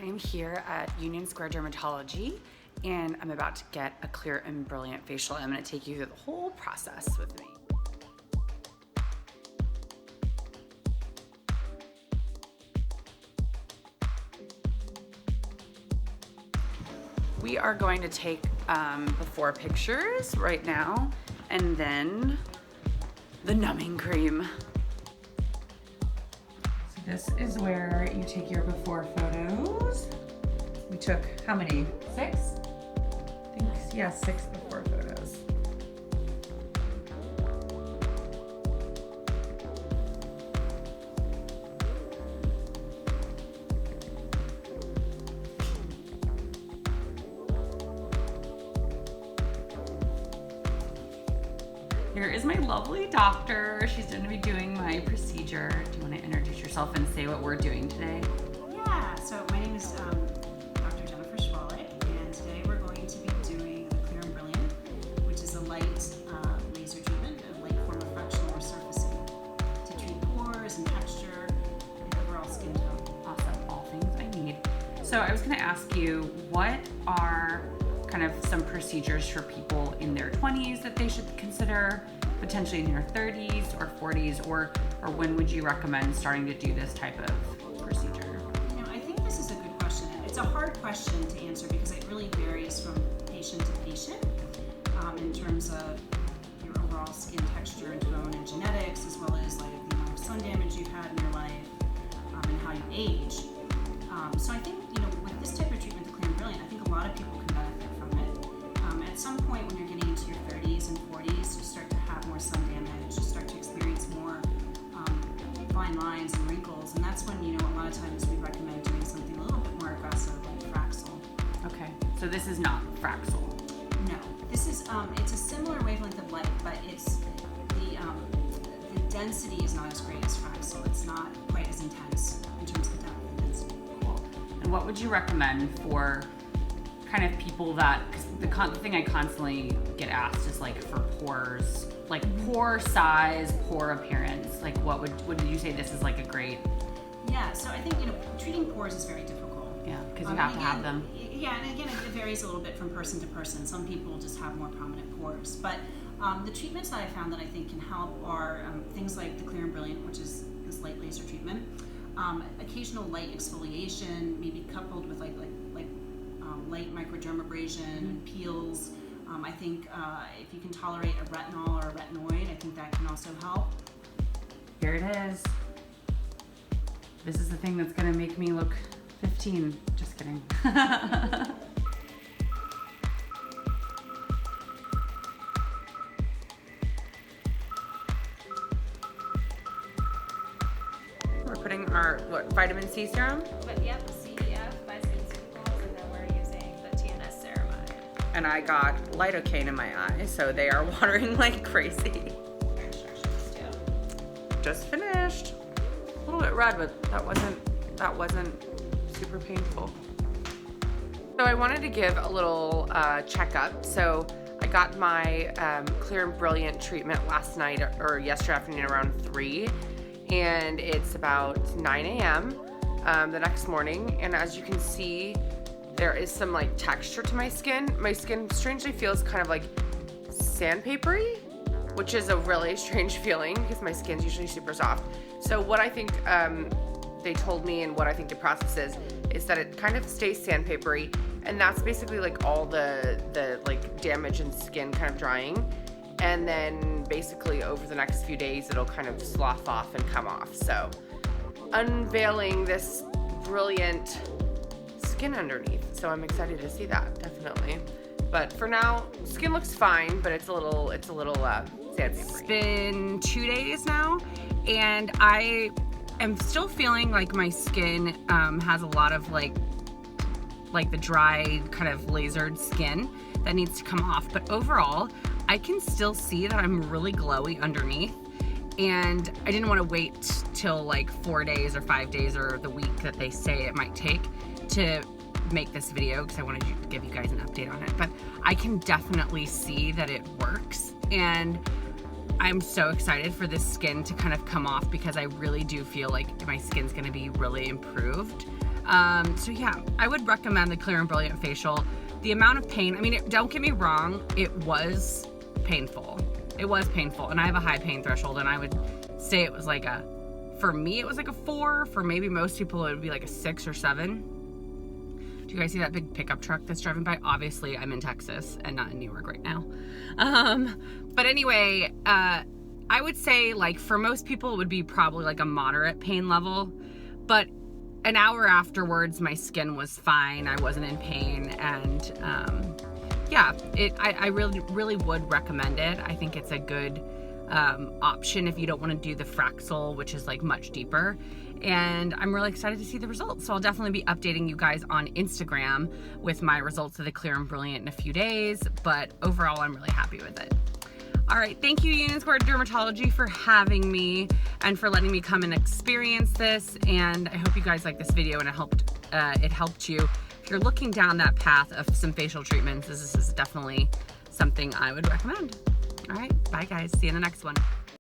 I am here at Union Square Dermatology and I'm about to get a clear and brilliant facial. I'm going to take you through the whole process with me. We are going to take before pictures right now and then the numbing cream. So this is where you take your before photos. We took how many? 6? I think, yeah, 6 before photos. Here is my lovely doctor. She's going to be doing my procedure. Do you want to introduce yourself and say what we're doing today? Yeah, so my name is Dr. Jennifer Schwale, and today we're going to be doing the Clear and Brilliant, which is a light laser treatment, a light form of fractional resurfacing to treat pores and texture and overall skin tone. Awesome, all things I need. So I was going to ask you, what are kind of some procedures for people in their 20s that they should consider, potentially in their 30s or 40s, or when would you recommend starting to do this type of procedure? You know, I think this is a good question. It's a hard question to answer because it really varies from patient to patient in terms of your overall skin texture and tone and genetics, as well as like the amount of sun damage you've had in your life and how you age. So I think, you know, with this type of treatment, the Clear and Brilliant, I think a lot of people can benefit from it. At some point when you're getting into your 30s and 40s, you start to have more sun damage, you start to experience more fine lines and wrinkles, and that's when, you know, a lot of times we recommend doing something a little bit more aggressive, like Fraxel. Okay, so this is not Fraxel. No, this is, it's a similar wavelength of light, but it's the density is not as great as Fraxel. It's not quite as intense in terms of depth and density. Cool. And what would you recommend for kind of people that, the thing I constantly get asked is like for pores, like pore size, pore appearance, like what did you say this is like a great? Yeah, so I think, you know, treating pores is very difficult. Yeah, because you have to have them. Yeah, and again, it varies a little bit from person to person. Some people just have more prominent pores, but the treatments that I found that I think can help are things like the Clear and Brilliant, which is this light laser treatment, occasional light exfoliation, maybe coupled with like light microdermabrasion, peels. I think if you can tolerate a retinol or a retinoid, I think that can also help. Here it is. This is the thing that's gonna make me look 15. Just kidding. We're putting our, vitamin C serum? But yep, CDF by SkinCeuticals, and then we're using the TNS ceramide. And I got lidocaine in my eyes, so they are watering like crazy. Our instructions too. Just finished. A little bit red, but that wasn't super painful. So I wanted to give a little checkup. So I got my Clear and Brilliant treatment last night or yesterday afternoon around 3, and it's about 9 a.m. The next morning. And as you can see, there is some like texture to my skin. My skin strangely feels kind of like sandpapery, which is a really strange feeling because my skin's usually super soft. So what I think they told me and what I think the process is that it kind of stays sandpapery, and that's basically like all the like damage in skin kind of drying, and then basically over the next few days it'll kind of slough off and come off. So unveiling this brilliant skin underneath, so I'm excited to see that, definitely. But for now, skin looks fine, but it's a little sandpapery. It's been 2 days now, and I am still feeling like my skin has a lot of like the dry kind of lasered skin that needs to come off. But overall, I can still see that I'm really glowy underneath. And I didn't want to wait till like 4 days or 5 days or the week that they say it might take to make this video, because I wanted to give you guys an update on it. But I can definitely see that it works, and I'm so excited for this skin to kind of come off because I really do feel like my skin's going to be really improved. So yeah, I would recommend the Clear and Brilliant facial. The amount of pain, I mean, don't get me wrong, it was painful. It was painful, and I have a high pain threshold, and I would say it was like for me, it was like a 4. For maybe most people, it would be like a 6 or 7. Do you guys see that big pickup truck that's driving by? Obviously, I'm in Texas and not in New York right now. But anyway, I would say like for most people, it would be probably like a moderate pain level, but an hour afterwards, my skin was fine. I wasn't in pain, and yeah, I really would recommend it. I think it's a good option if you don't want to do the Fraxel, which is like much deeper. And I'm really excited to see the results. So I'll definitely be updating you guys on Instagram with my results of the Clear and Brilliant in a few days. But overall, I'm really happy with it. All right, thank you, Union Square Dermatology, for having me and for letting me come and experience this. And I hope you guys like this video and it helped you. If you're looking down that path of some facial treatments, this is definitely something I would recommend. All right, bye guys. See you in the next one.